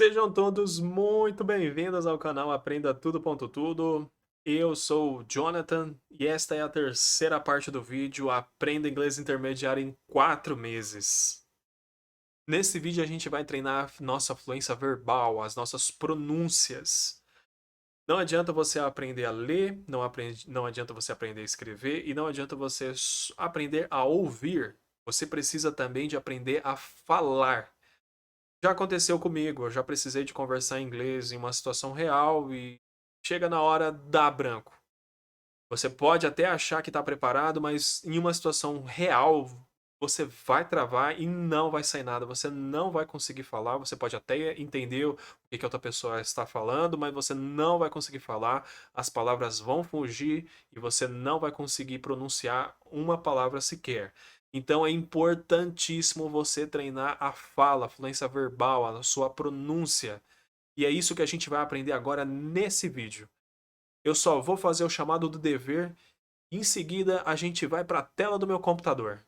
Sejam todos muito bem-vindos ao canal Aprenda Tudo. Eu sou o Jonathan e esta é a terceira parte do vídeo Aprenda Inglês Intermediário em 4 meses. Nesse vídeo a gente vai treinar nossa fluência verbal, as nossas pronúncias. Não adianta você aprender a ler, não adianta você aprender a escrever e não adianta você aprender a ouvir. Você precisa também de aprender a falar. Já aconteceu comigo, eu já precisei de conversar em inglês em uma situação real e chega na hora, dá branco. Você pode até achar que está preparado, mas em uma situação real, você vai travar e não vai sair nada. Você não vai conseguir falar. Você pode até entender o que que a outra pessoa está falando, mas você não vai conseguir falar. As palavras vão fugir e você não vai conseguir pronunciar uma palavra sequer. Então é importantíssimo você treinar a fala, a fluência verbal, a sua pronúncia. E é isso que a gente vai aprender agora nesse vídeo. Eu só vou fazer o chamado do dever em seguida, a gente vai para a tela do meu computador.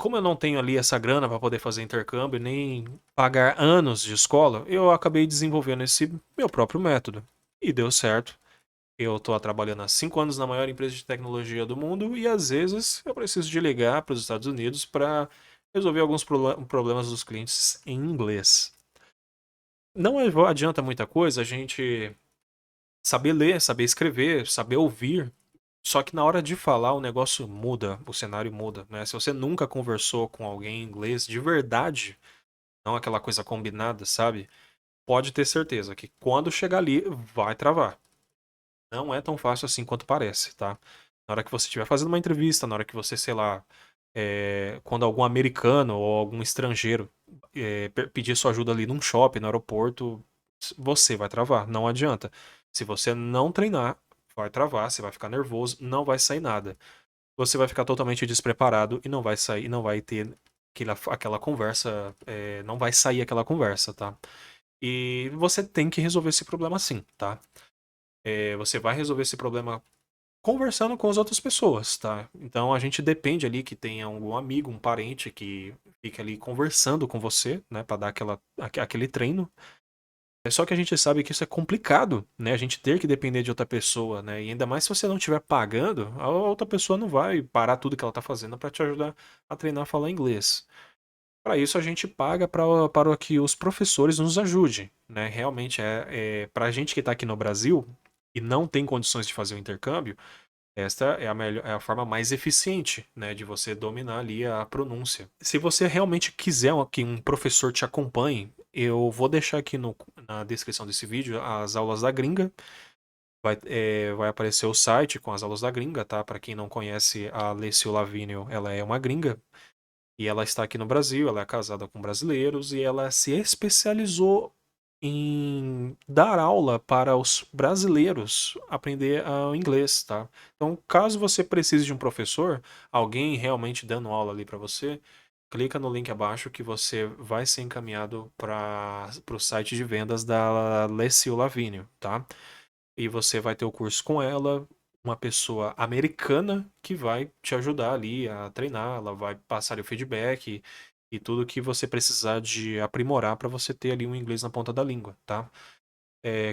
Como eu não tenho ali essa grana para poder fazer intercâmbio, nem pagar anos de escola, eu acabei desenvolvendo esse meu próprio método. E deu certo. Eu estou trabalhando há 5 anos na maior empresa de tecnologia do mundo e às vezes eu preciso de ligar para os Estados Unidos para resolver alguns problemas dos clientes em inglês. Não adianta muita coisa a gente saber ler, saber escrever, saber ouvir. Só que na hora de falar o negócio muda, o cenário muda, né? Se você nunca conversou com alguém em inglês de verdade, não aquela coisa combinada, sabe? Pode ter certeza que quando chegar ali vai travar. Não é tão fácil assim quanto parece, tá? Na hora que você estiver fazendo uma entrevista, na hora que você, sei lá, quando algum americano ou algum estrangeiro pedir sua ajuda ali num shopping, no aeroporto, você vai travar, não adianta. Se você não treinar, vai travar, você vai ficar nervoso, não vai sair nada. Você vai ficar totalmente despreparado e não vai sair, não vai ter aquela conversa, não vai sair aquela conversa, tá? E você tem que resolver esse problema sim, tá? Você vai resolver esse problema conversando com as outras pessoas, tá? Então a gente depende ali que tenha algum amigo, um parente que fique ali conversando com você, né, pra dar aquele treino. É só que a gente sabe que isso é complicado, né? A gente ter que depender de outra pessoa, né? E ainda mais se você não estiver pagando, a outra pessoa não vai parar tudo que ela tá fazendo para te ajudar a treinar a falar inglês. Para isso a gente paga para que os professores nos ajudem, né? Realmente para a gente que está aqui no Brasil e não tem condições de fazer o intercâmbio, esta é é a forma mais eficiente, né, de você dominar ali a pronúncia. Se você realmente quiser que um professor te acompanhe, eu vou deixar aqui na descrição desse vídeo as aulas da gringa. Vai aparecer o site com as aulas da gringa, tá? Para quem não conhece, a Alessio Lavinio, ela é uma gringa e ela está aqui no Brasil, ela é casada com brasileiros e ela se especializou em dar aula para os brasileiros aprender o inglês, tá? Então, caso você precise de um professor, alguém realmente dando aula ali para você, clica no link abaixo que você vai ser encaminhado para o site de vendas da Alessio Lavinio, tá? E você vai ter o curso com ela, uma pessoa americana que vai te ajudar ali a treinar, ela vai passar o feedback e tudo que você precisar de aprimorar para você ter ali um inglês na ponta da língua, tá?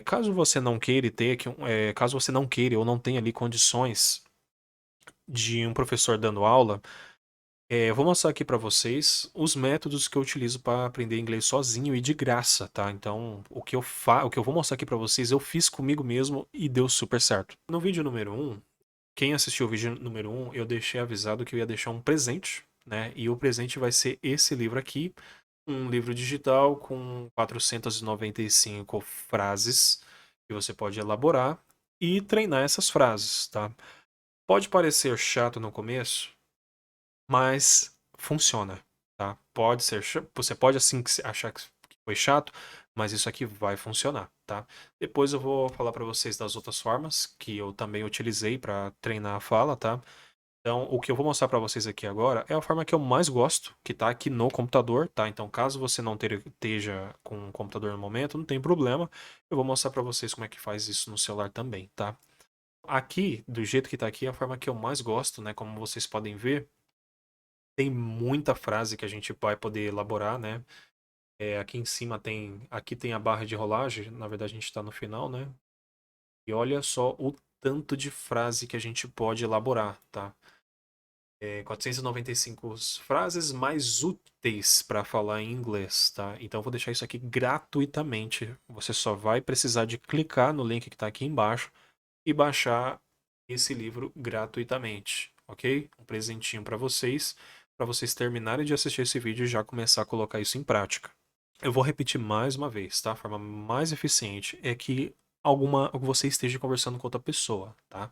Caso você não queira ter, caso você não queira ou não tenha ali condições de um professor dando aula, eu vou mostrar aqui para vocês os métodos que eu utilizo para aprender inglês sozinho e de graça, tá? Então, o que eu vou mostrar aqui para vocês, eu fiz comigo mesmo e deu super certo. No vídeo número um, quem assistiu o vídeo número um, eu deixei avisado que eu ia deixar um presente, né? E o presente vai ser esse livro aqui, um livro digital com 495 frases que você pode elaborar e treinar essas frases, tá? Pode parecer chato no começo, mas funciona, tá? Você pode assim achar que foi chato, mas isso aqui vai funcionar, tá? Depois eu vou falar para vocês das outras formas que eu também utilizei para treinar a fala, tá? Então, o que eu vou mostrar para vocês aqui agora é a forma que eu mais gosto, que tá aqui no computador, tá? Então, caso você não esteja com um computador no momento, não tem problema. Eu vou mostrar para vocês como é que faz isso no celular também, tá? Aqui, do jeito que tá aqui, é a forma que eu mais gosto, né? Como vocês podem ver, tem muita frase que a gente vai poder elaborar, né? Aqui em cima aqui tem a barra de rolagem, na verdade a gente está no final, né? E olha só o tanto de frase que a gente pode elaborar, tá? 495 frases mais úteis para falar em inglês, tá? Então eu vou deixar isso aqui gratuitamente. Você só vai precisar de clicar no link que está aqui embaixo e baixar esse livro gratuitamente, ok? Um presentinho para vocês terminarem de assistir esse vídeo e já começar a colocar isso em prática. Eu vou repetir mais uma vez, tá? A forma mais eficiente é que você esteja conversando com outra pessoa, tá?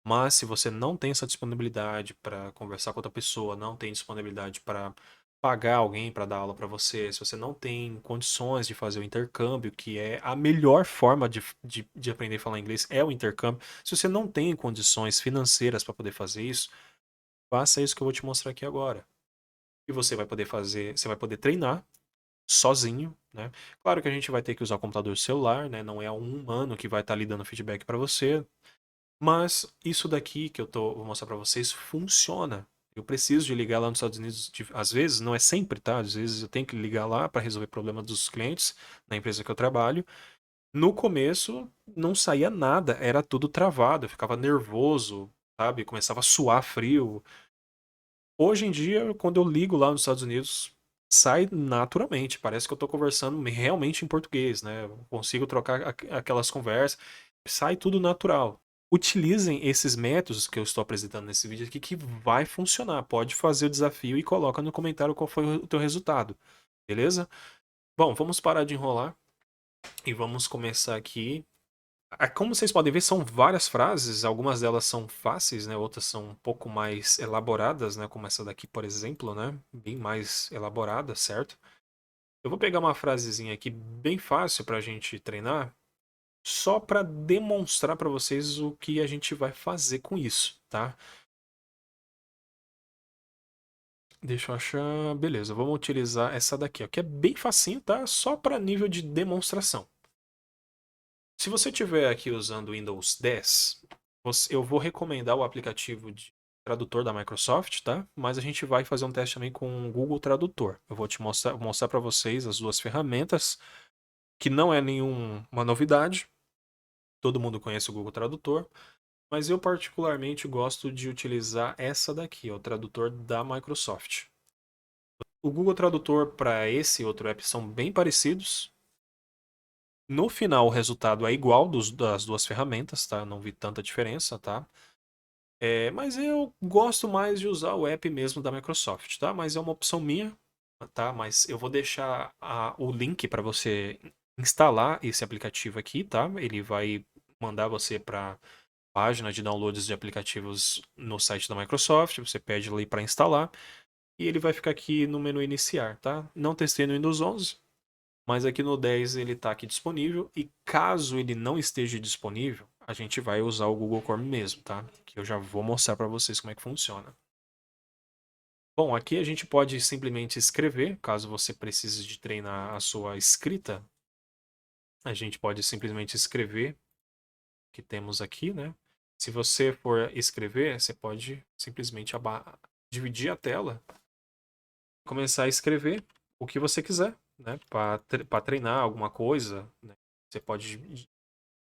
Mas se você não tem essa disponibilidade para conversar com outra pessoa, não tem disponibilidade para pagar alguém para dar aula para você, se você não tem condições de fazer o intercâmbio, que é a melhor forma de aprender a falar inglês, é o intercâmbio. Se você não tem condições financeiras para poder fazer isso, faça isso que eu vou te mostrar aqui agora. E você vai poder fazer, você vai poder treinar sozinho, né? Claro que a gente vai ter que usar o computador celular, né? Não é um humano que vai estar lhe dando feedback para você, mas isso daqui que vou mostrar para vocês funciona. Eu preciso de ligar lá nos Estados Unidos, às vezes, não é sempre, tá? Às vezes eu tenho que ligar lá para resolver problemas dos clientes na empresa que eu trabalho. No começo não saía nada, era tudo travado, eu ficava nervoso, sabe? Começava a suar frio. Hoje em dia, quando eu ligo lá nos Estados Unidos, sai naturalmente. Parece que eu tô conversando realmente em português, né? Eu consigo trocar aquelas conversas, sai tudo natural. Utilizem esses métodos que eu estou apresentando nesse vídeo aqui que vai funcionar. Pode fazer o desafio e coloca no comentário qual foi o teu resultado, beleza? Bom, vamos parar de enrolar e vamos começar aqui. Como vocês podem ver, são várias frases, algumas delas são fáceis, né? Outras são um pouco mais elaboradas, né? Como essa daqui, por exemplo, né? Bem mais elaborada, certo? Eu vou pegar uma frasezinha aqui bem fácil para a gente treinar, só para demonstrar para vocês o que a gente vai fazer com isso, tá? Deixa eu achar. Beleza, vamos utilizar essa daqui, ó, que é bem facinho, tá? Só para nível de demonstração. Se você estiver aqui usando o Windows 10, eu vou recomendar o aplicativo de tradutor da Microsoft, tá? Mas a gente vai fazer um teste também com o Google Tradutor. Eu vou mostrar para vocês as duas ferramentas, que não é nenhuma novidade. Todo mundo conhece o Google Tradutor, mas eu particularmente gosto de utilizar essa daqui, ó, o tradutor da Microsoft. O Google Tradutor para esse outro app são bem parecidos. No final, o resultado é igual das duas ferramentas, tá? Não vi tanta diferença, tá? Mas eu gosto mais de usar o app mesmo da Microsoft, tá? Mas é uma opção minha, tá? Mas eu vou deixar o link para você instalar esse aplicativo aqui, tá? Ele vai mandar você para página de downloads de aplicativos no site da Microsoft. Você pede ali para instalar e ele vai ficar aqui no menu iniciar, tá? Não testei no Windows 11, mas aqui no 10 ele está aqui disponível e caso ele não esteja disponível, a gente vai usar o Google Chrome mesmo, tá? Que eu já vou mostrar para vocês como é que funciona. Bom, aqui a gente pode simplesmente escrever, caso você precise de treinar a sua escrita, a gente pode simplesmente escrever o que temos aqui, né? Se você for escrever, você pode simplesmente dividir a tela, começar a escrever o que você quiser, né? Para treinar alguma coisa, né? Você pode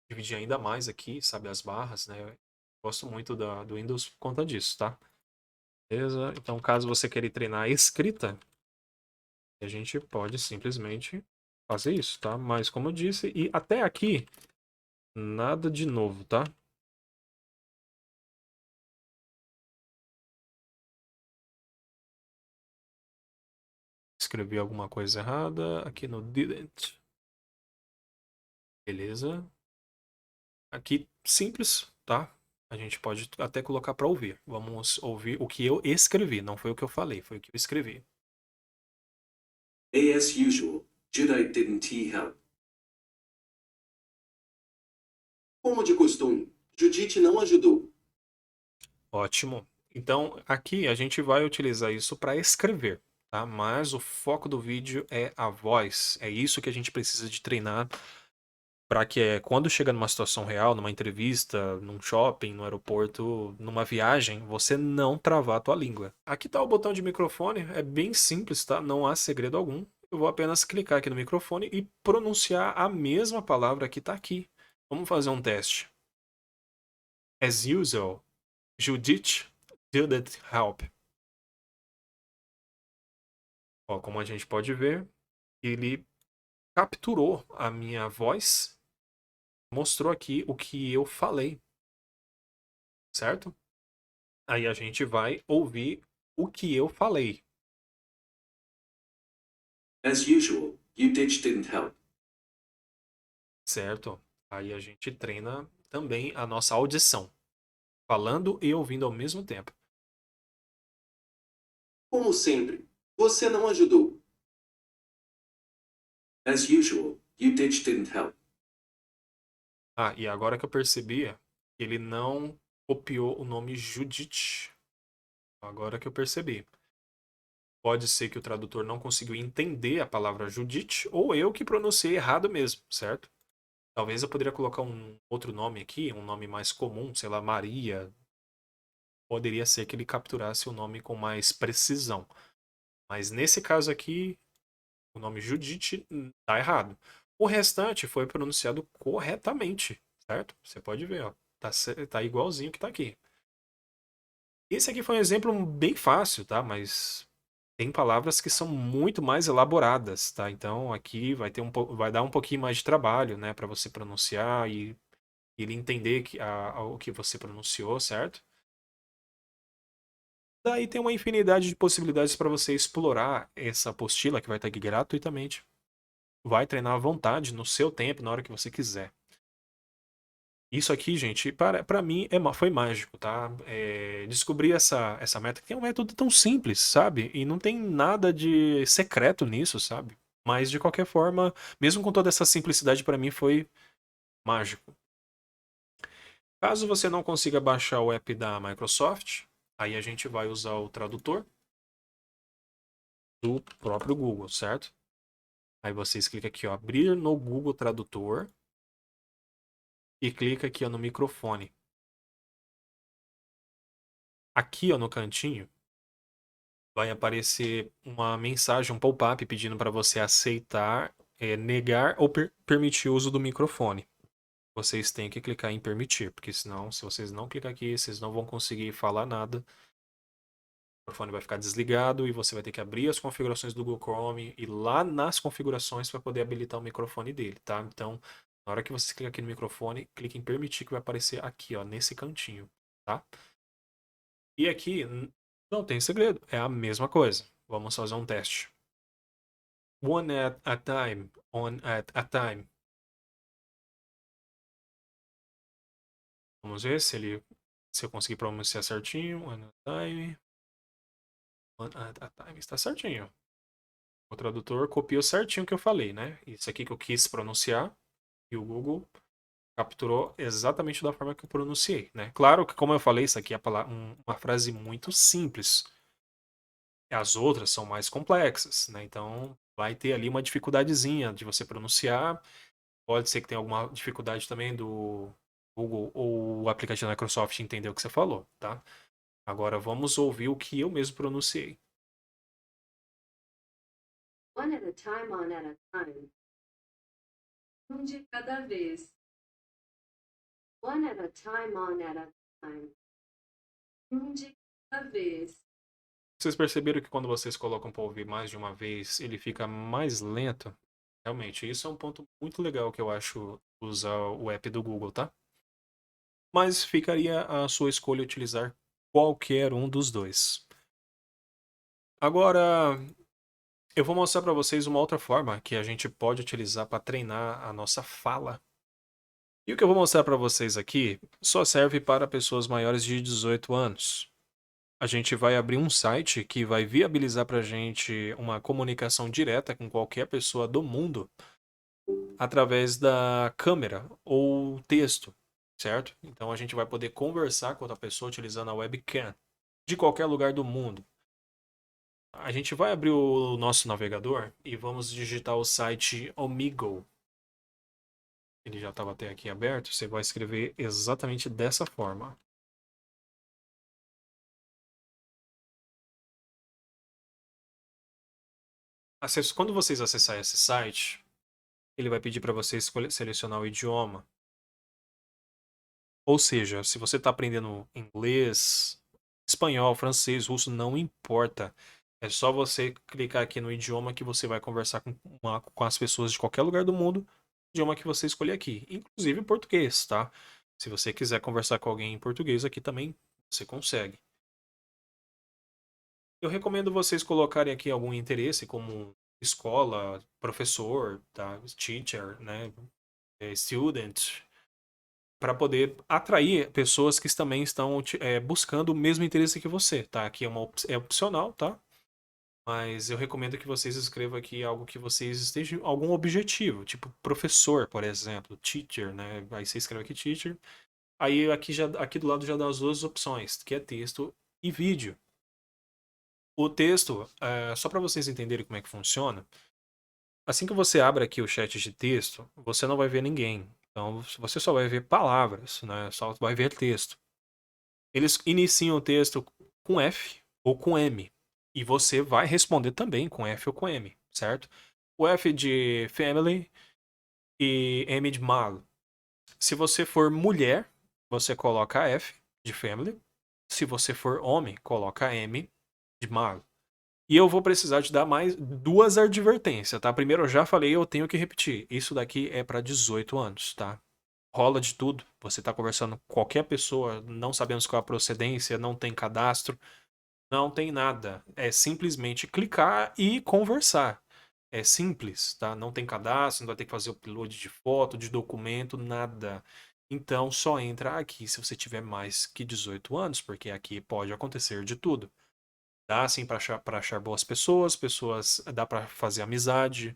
dividir ainda mais aqui, sabe, as barras, né? Eu gosto muito do Windows por conta disso, tá? Beleza? Então, caso você queira treinar a escrita, a gente pode simplesmente fazer isso, tá? Mas como eu disse, e até aqui, nada de novo, tá? Escrevi alguma coisa errada aqui no didn't. Beleza. Aqui, simples, tá? A gente pode até colocar para ouvir. Vamos ouvir o que eu escrevi, não foi o que eu falei, foi o que eu escrevi. As usual, Jedi didn't he help? Como de costume, Judite não ajudou. Ótimo. Então, aqui a gente vai utilizar isso para escrever, tá? Mas o foco do vídeo é a voz. É isso que a gente precisa de treinar para que quando chega numa situação real, numa entrevista, num shopping, no aeroporto, numa viagem, você não travar a tua língua. Aqui tá o botão de microfone, é bem simples, tá? Não há segredo algum. eu vou apenas clicar aqui no microfone e pronunciar a mesma palavra que está aqui. Vamos fazer um teste. As usual, Judith didn't help. Ó, como a gente pode ver, ele capturou a minha voz, mostrou aqui o que eu falei, certo? Aí a gente vai ouvir o que eu falei. As usual, Judith didn't help. Certo? Aí a gente treina também a nossa audição, falando e ouvindo ao mesmo tempo. Como sempre, você não ajudou. As usual, Judith didn't help. Ah, e agora que eu percebi, ele não copiou o nome Judith. Agora que eu percebi. Pode ser que o tradutor não conseguiu entender a palavra Judith, ou eu que pronunciei errado mesmo, certo? Talvez eu poderia colocar um outro nome aqui, um nome mais comum, sei lá, Maria. Poderia ser que ele capturasse o nome com mais precisão. Mas nesse caso aqui, o nome Judith tá errado. O restante foi pronunciado corretamente, certo? Você pode ver, ó. Tá igualzinho que tá aqui. Esse aqui foi um exemplo bem fácil, tá? Mas tem palavras que são muito mais elaboradas, tá? Então aqui vai dar um pouquinho mais de trabalho, né, para você pronunciar e ele entender o que você pronunciou, certo? Daí tem uma infinidade de possibilidades para você explorar essa apostila que vai estar aqui gratuitamente. Vai treinar à vontade, no seu tempo, na hora que você quiser. Isso aqui, gente, para mim foi mágico, tá? Descobrir essa métrica, que é um método tão simples, sabe? E não tem nada de secreto nisso, sabe? Mas, de qualquer forma, mesmo com toda essa simplicidade, para mim foi mágico. Caso você não consiga baixar o app da Microsoft, aí a gente vai usar o tradutor do próprio Google, certo? Aí vocês clicam aqui, ó, abrir no Google Tradutor e clica aqui, ó, no microfone. Aqui, ó, no cantinho, vai aparecer uma mensagem, um pop-up pedindo para você aceitar, negar ou permitir o uso do microfone. Vocês têm que clicar em permitir, porque senão, se vocês não clicar aqui, vocês não vão conseguir falar nada. O microfone vai ficar desligado e você vai ter que abrir as configurações do Google Chrome e lá nas configurações para poder habilitar o microfone dele, tá? Então, na hora que você clica aqui no microfone, clique em permitir que vai aparecer aqui, ó, nesse cantinho, tá? E aqui não tem segredo, é a mesma coisa. Vamos fazer um teste. One at a time, one at a time. Vamos ver se eu conseguir pronunciar certinho. One at a time. One at a time. Está certinho. O tradutor copiou certinho o que eu falei, né? Isso aqui que eu quis pronunciar e o Google capturou exatamente da forma que eu pronunciei, né? Claro que, como eu falei, isso aqui é uma frase muito simples. As outras são mais complexas, né? Então vai ter ali uma dificuldadezinha de você pronunciar. Pode ser que tenha alguma dificuldade também do Google ou o aplicativo da Microsoft entender o que você falou, tá? Agora vamos ouvir o que eu mesmo pronunciei. One at a time, on at a time. De cada vez. One at a time, on at a time. De cada vez. Vocês perceberam que quando vocês colocam para ouvir mais de uma vez, ele fica mais lento? Realmente, isso é um ponto muito legal que eu acho usar o app do Google, tá? Mas ficaria a sua escolha utilizar qualquer um dos dois. Agora, eu vou mostrar para vocês uma outra forma que a gente pode utilizar para treinar a nossa fala. E o que eu vou mostrar para vocês aqui só serve para pessoas maiores de 18 anos. A gente vai abrir um site que vai viabilizar para a gente uma comunicação direta com qualquer pessoa do mundo através da câmera ou texto, certo? Então a gente vai poder conversar com outra pessoa utilizando a webcam de qualquer lugar do mundo. A gente vai abrir o nosso navegador e vamos digitar o site Omegle. Ele já estava até aqui aberto. Você vai escrever exatamente dessa forma. Quando vocês acessarem esse site, ele vai pedir para você selecionar o idioma. Ou seja, se você está aprendendo inglês, espanhol, francês, russo, não importa. É só você clicar aqui no idioma que você vai conversar com as pessoas de qualquer lugar do mundo, idioma que você escolher aqui, inclusive português, tá? Se você quiser conversar com alguém em português aqui também, você consegue. Eu recomendo vocês colocarem aqui algum interesse, como escola, professor, tá? Teacher, né? Student, para poder atrair pessoas que também estão buscando o mesmo interesse que você, tá? Aqui é opcional, tá? Mas eu recomendo que vocês escrevam aqui algo que vocês estejam algum objetivo, tipo professor, por exemplo, teacher, né? Aí você escreve aqui teacher. Aí aqui do lado já dá as duas opções, que é texto e vídeo. O texto, só para vocês entenderem como é que funciona, assim que você abre aqui o chat de texto, você não vai ver ninguém. Então você só vai ver palavras, né? Só vai ver texto. Eles iniciam o texto com F ou com M. E você vai responder também com F ou com M, certo? O F de family e M de mal. Se você for mulher, você coloca F de family. Se você for homem, coloca M de mal. E eu vou precisar te dar mais duas advertências, tá? Primeiro, eu já falei, eu tenho que repetir. Isso daqui é para 18 anos, tá? Rola de tudo. Você tá conversando com qualquer pessoa, não sabemos qual é a procedência, não tem cadastro, não tem nada. É simplesmente clicar e conversar. É simples, tá? Não tem cadastro, não vai ter que fazer o upload de foto, de documento, nada. Então, só entra aqui se você tiver mais que 18 anos, porque aqui pode acontecer de tudo. Dá sim para achar boas pessoas, dá para fazer amizade,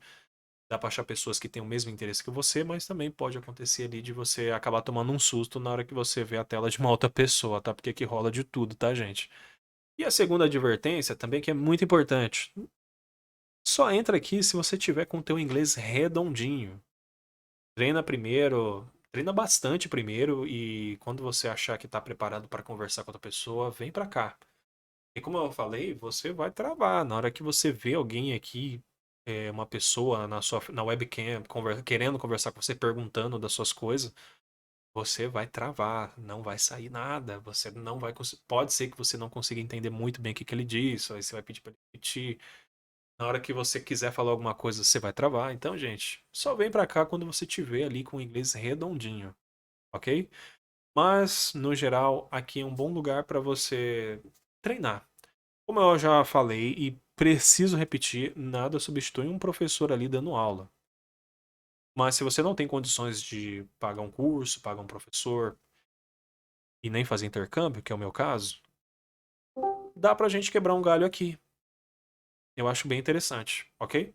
dá para achar pessoas que têm o mesmo interesse que você, mas também pode acontecer ali de você acabar tomando um susto na hora que você vê a tela de uma outra pessoa, tá? Porque aqui rola de tudo, tá, gente? E a segunda advertência também que é muito importante. Só entra aqui se você tiver com o teu inglês redondinho. Treina primeiro, treina bastante primeiro e quando você achar que está preparado para conversar com outra pessoa, vem para cá. E como eu falei, você vai travar. Na hora que você vê alguém aqui, uma pessoa na webcam, querendo conversar com você, perguntando das suas coisas, você vai travar, não vai sair nada. Você não vai pode ser que você não consiga entender muito bem o que, que ele disse, aí você vai pedir para ele repetir. Na hora que você quiser falar alguma coisa, você vai travar. Então, gente, só vem pra cá quando você tiver ali com o inglês redondinho, ok? Mas, no geral, aqui é um bom lugar para você treinar. Como eu já falei e preciso repetir, nada substitui um professor ali dando aula. Mas se você não tem condições de pagar um curso, pagar um professor e nem fazer intercâmbio, que é o meu caso, dá pra gente quebrar um galho aqui. Eu acho bem interessante, ok?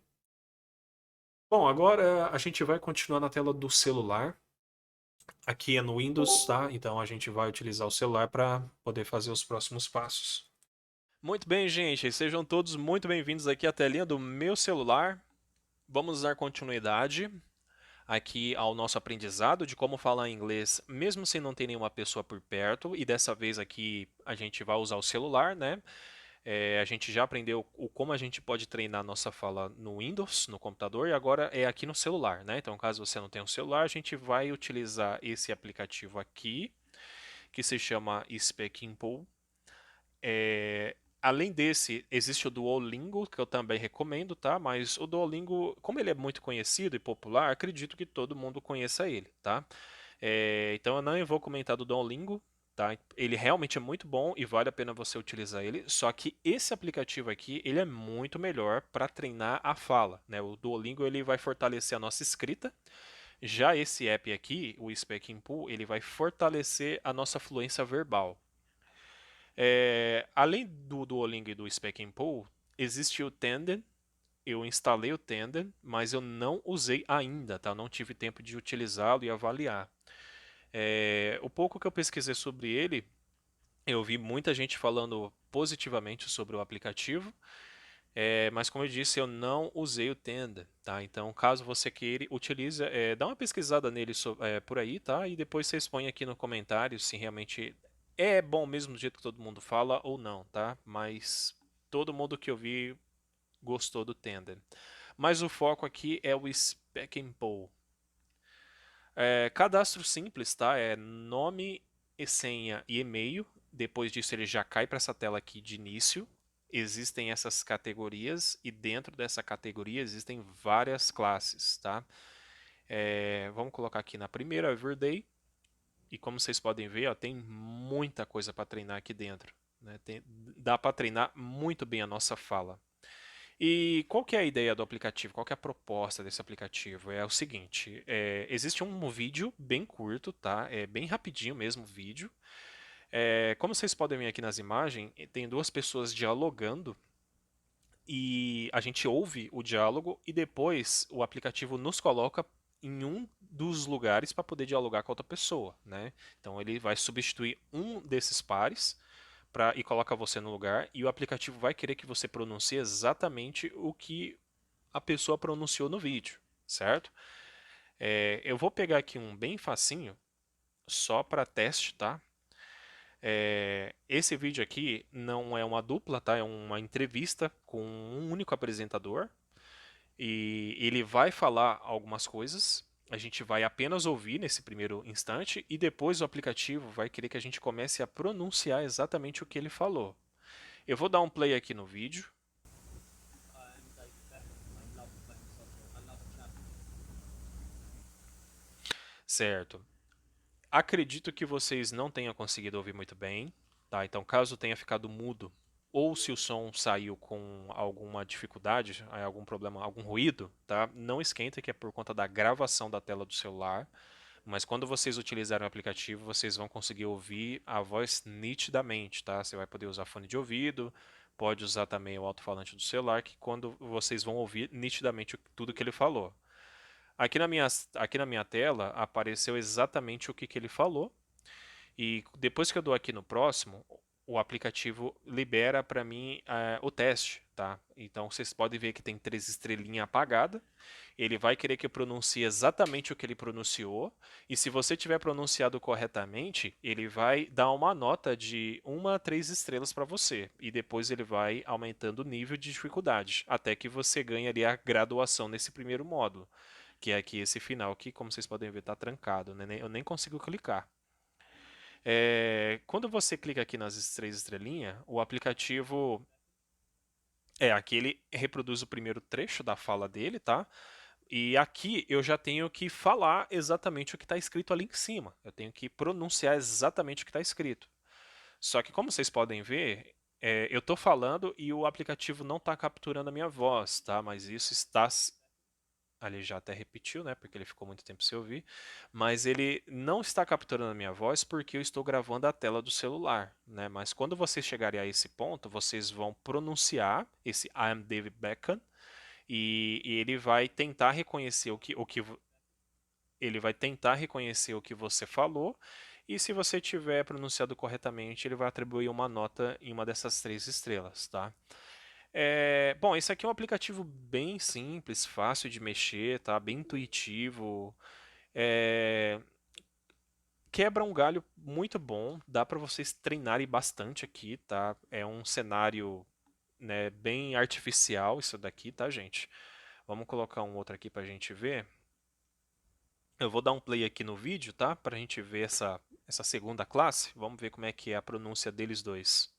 Bom, agora a gente vai continuar na tela do celular. Aqui é no Windows, tá? Então a gente vai utilizar o celular para poder fazer os próximos passos. Muito bem, gente. Sejam todos muito bem-vindos aqui à telinha do meu celular. Vamos dar continuidade aqui ao nosso aprendizado de como falar inglês, mesmo sem não ter nenhuma pessoa por perto. E dessa vez aqui a gente vai usar o celular, né? A gente já aprendeu como a gente pode treinar nossa fala no Windows, no computador, e agora é aqui no celular, né? Então, caso você não tenha um celular, a gente vai utilizar esse aplicativo aqui, que se chama Speaking Pool. Além desse, existe o Duolingo, que eu também recomendo, tá? Mas o Duolingo, como ele é muito conhecido e popular, acredito que todo mundo conheça ele, tá? Então eu não vou comentar do Duolingo, tá? Ele realmente é muito bom e vale a pena você utilizar ele. Só que esse aplicativo aqui, ele é muito melhor para treinar a fala, né? O Duolingo ele vai fortalecer a nossa escrita. Já esse app aqui, o Speaking Pool, ele vai fortalecer a nossa fluência verbal. Além do Duolingo e do Speaking Pool, existe o Tandem. Eu instalei o Tandem, mas eu não usei ainda, tá? Eu não tive tempo de utilizá-lo e avaliar. O pouco que eu pesquisei sobre ele, eu vi muita gente falando positivamente sobre o aplicativo, mas como eu disse, eu não usei o Tenda, tá? Então, caso você queira, utilize, dá uma pesquisada nele por aí, tá? E depois vocês põem aqui no comentário se realmente é bom mesmo do jeito que todo mundo fala ou não, tá? Mas todo mundo que eu vi gostou do Tandem. Mas o foco aqui é o Spec and Poll. Cadastro simples, tá? É nome, e senha e e-mail. Depois disso ele já cai para essa tela aqui de início. Existem essas categorias e dentro dessa categoria existem várias classes, tá? Vamos colocar aqui na primeira, Everyday. E como vocês podem ver, ó, tem muita coisa para treinar aqui dentro, né? Dá para treinar muito bem a nossa fala. E qual que é a ideia do aplicativo? Qual que é a proposta desse aplicativo? É o seguinte, existe um vídeo bem curto, tá? É bem rapidinho mesmo o vídeo. Como vocês podem ver aqui nas imagens, tem duas pessoas dialogando e a gente ouve o diálogo e depois o aplicativo nos coloca em um dos lugares para poder dialogar com a outra pessoa, né? Então ele vai substituir um desses pares e coloca você no lugar e o aplicativo vai querer que você pronuncie exatamente o que a pessoa pronunciou no vídeo, certo? Eu vou pegar aqui um bem facinho, só para teste, tá? Esse vídeo aqui não é uma dupla, tá? É uma entrevista com um único apresentador e ele vai falar algumas coisas. A gente vai apenas ouvir nesse primeiro instante e depois o aplicativo vai querer que a gente comece a pronunciar exatamente o que ele falou. Eu vou dar um play aqui no vídeo. Certo. Acredito que vocês não tenham conseguido ouvir muito bem, tá? Então, caso tenha ficado mudo ou se o som saiu com alguma dificuldade, algum problema, algum ruído, tá? Não esquenta que é por conta da gravação da tela do celular, mas quando vocês utilizarem o aplicativo, vocês vão conseguir ouvir a voz nitidamente, tá? Você vai poder usar fone de ouvido, pode usar também o alto-falante do celular, que quando vocês vão ouvir nitidamente tudo que ele falou. Aqui na minha tela apareceu exatamente o que ele falou. E depois que eu dou aqui no próximo, o aplicativo libera para mim o teste, tá? Então vocês podem ver que tem 3 estrelinhas apagadas. Ele vai querer que eu pronuncie exatamente o que ele pronunciou. E se você tiver pronunciado corretamente, ele vai dar uma nota de 1 a 3 estrelas para você. E depois ele vai aumentando o nível de dificuldade, até que você ganhe ali a graduação nesse primeiro módulo. Que é aqui esse final, que como vocês podem ver está trancado, né? Eu nem consigo clicar. Quando você clica aqui nas 3 estrelinhas, o aplicativo. Aqui ele reproduz o primeiro trecho da fala dele, tá? E aqui eu já tenho que falar exatamente o que está escrito ali em cima. Eu tenho que pronunciar exatamente o que está escrito. Só que como vocês podem ver, eu estou falando e o aplicativo não está capturando a minha voz, tá? Mas isso está ali já até repetiu, né? Porque ele ficou muito tempo sem ouvir. Mas ele não está capturando a minha voz porque eu estou gravando a tela do celular, né? Mas quando vocês chegarem a esse ponto, vocês vão pronunciar esse I am David Beckham e ele vai tentar reconhecer ele vai tentar reconhecer o que você falou. E se você tiver pronunciado corretamente, ele vai atribuir uma nota em uma dessas 3 estrelas, tá? Bom, esse aqui é um aplicativo bem simples, fácil de mexer, tá? Bem intuitivo. É, Quebra um galho muito bom, dá para vocês treinarem bastante aqui, tá? É um cenário, né, bem artificial isso daqui, tá, gente? Vamos colocar um outro aqui pra gente ver. Eu vou dar um play aqui no vídeo, tá? Pra gente ver essa segunda classe. Vamos ver como é que é a pronúncia deles dois.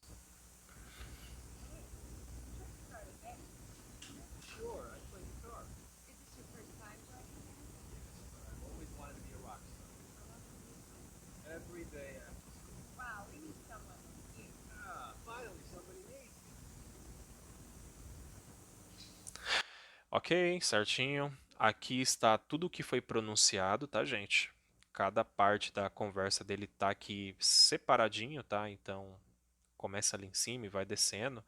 Ok, certinho. Aqui está tudo o que foi pronunciado, tá, gente? Cada parte da conversa dele tá aqui separadinho, tá? Então começa ali em cima e vai descendo.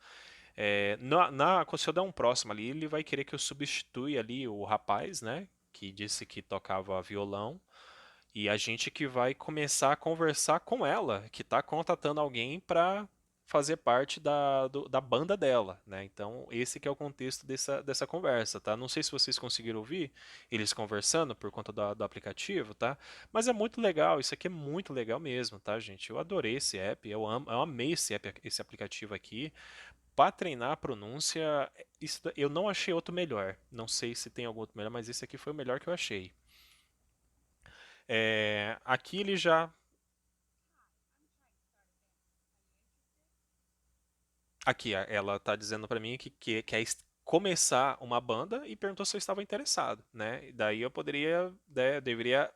Se eu der um próximo ali, ele vai querer que eu substitua ali o rapaz, né? Que disse que tocava violão. E a gente que vai começar a conversar com ela, que está contatando alguém para fazer parte da banda dela, né? Então, esse que é o contexto dessa conversa, tá? Não sei se vocês conseguiram ouvir eles conversando por conta do aplicativo, tá? Mas é muito legal, isso aqui é muito legal mesmo, tá, gente? Eu adorei esse app, eu amei esse aplicativo aqui. para treinar a pronúncia, eu não achei outro melhor. Não sei se tem algum outro melhor, mas esse aqui foi o melhor que eu achei. Aqui ele já. Aqui, ela tá dizendo para mim que quer começar uma banda e perguntou se eu estava interessado, né? E daí eu poderia, né, deveria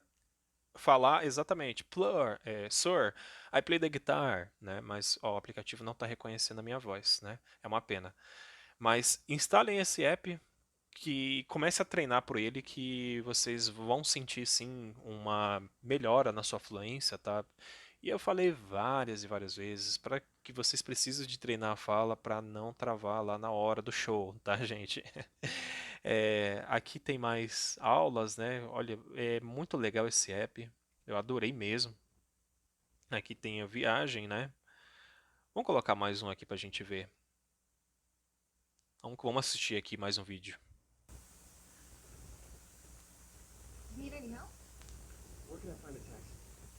falar exatamente, Plur, Sir, I play the guitar, né? Mas ó, o aplicativo não está reconhecendo a minha voz, né? É uma pena. Mas instalem esse app que comece a treinar por ele que vocês vão sentir sim uma melhora na sua fluência, tá? E eu falei várias e várias vezes para que vocês precisam de treinar a fala para não travar lá na hora do show, tá, gente? Aqui tem mais aulas, né? Olha, é muito legal esse app. Eu adorei mesmo. Aqui tem a viagem, né? Vamos colocar mais um aqui pra gente ver. Vamos assistir aqui mais um vídeo. Need any help? Where can I find a taxi?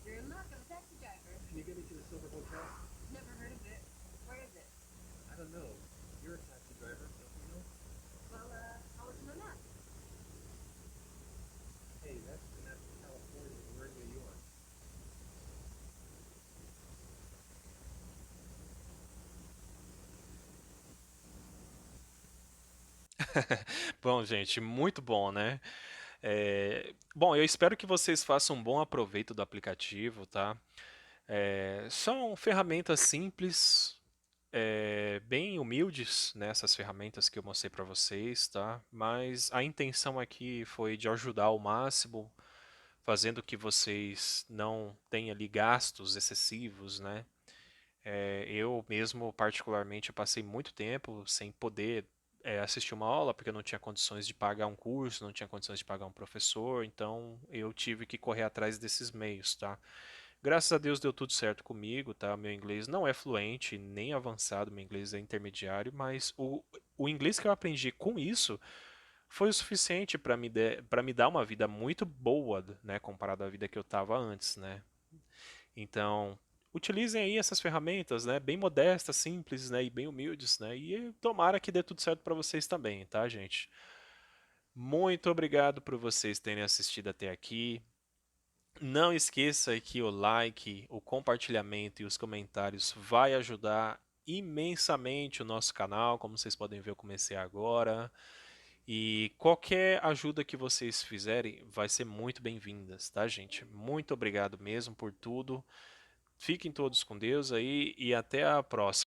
You're in luck. I'm a taxi driver. Can you get me to the Silver Hotel? Never heard of it. Where is it? I don't know. You're a taxi driver, don't you know? Well, I'll look on the map. Hey, that's the map of California. We're in New York. Bom, gente, muito bom, né? Bom, eu espero que vocês façam um bom aproveito do aplicativo, tá? São ferramentas simples, bem humildes, né, essas ferramentas que eu mostrei para vocês, tá? Mas a intenção aqui foi de ajudar ao máximo, fazendo que vocês não tenham ali gastos excessivos, né? Eu mesmo, particularmente, eu passei muito tempo sem poder assistir uma aula, porque eu não tinha condições de pagar um curso, não tinha condições de pagar um professor, então eu tive que correr atrás desses meios, tá? Graças a Deus deu tudo certo comigo, tá? Meu inglês não é fluente, nem avançado, meu inglês é intermediário, mas o inglês que eu aprendi com isso foi o suficiente para me dar uma vida muito boa, né, comparado à vida que eu estava antes, né? Então, utilizem aí essas ferramentas, né, bem modestas, simples, né, e bem humildes, né? E tomara que dê tudo certo para vocês também, tá, gente? Muito obrigado por vocês terem assistido até aqui. Não esqueça que o like, o compartilhamento e os comentários vai ajudar imensamente o nosso canal. Como vocês podem ver, eu comecei agora. E qualquer ajuda que vocês fizerem vai ser muito bem-vindas, tá, gente? Muito obrigado mesmo por tudo. Fiquem todos com Deus aí e até a próxima.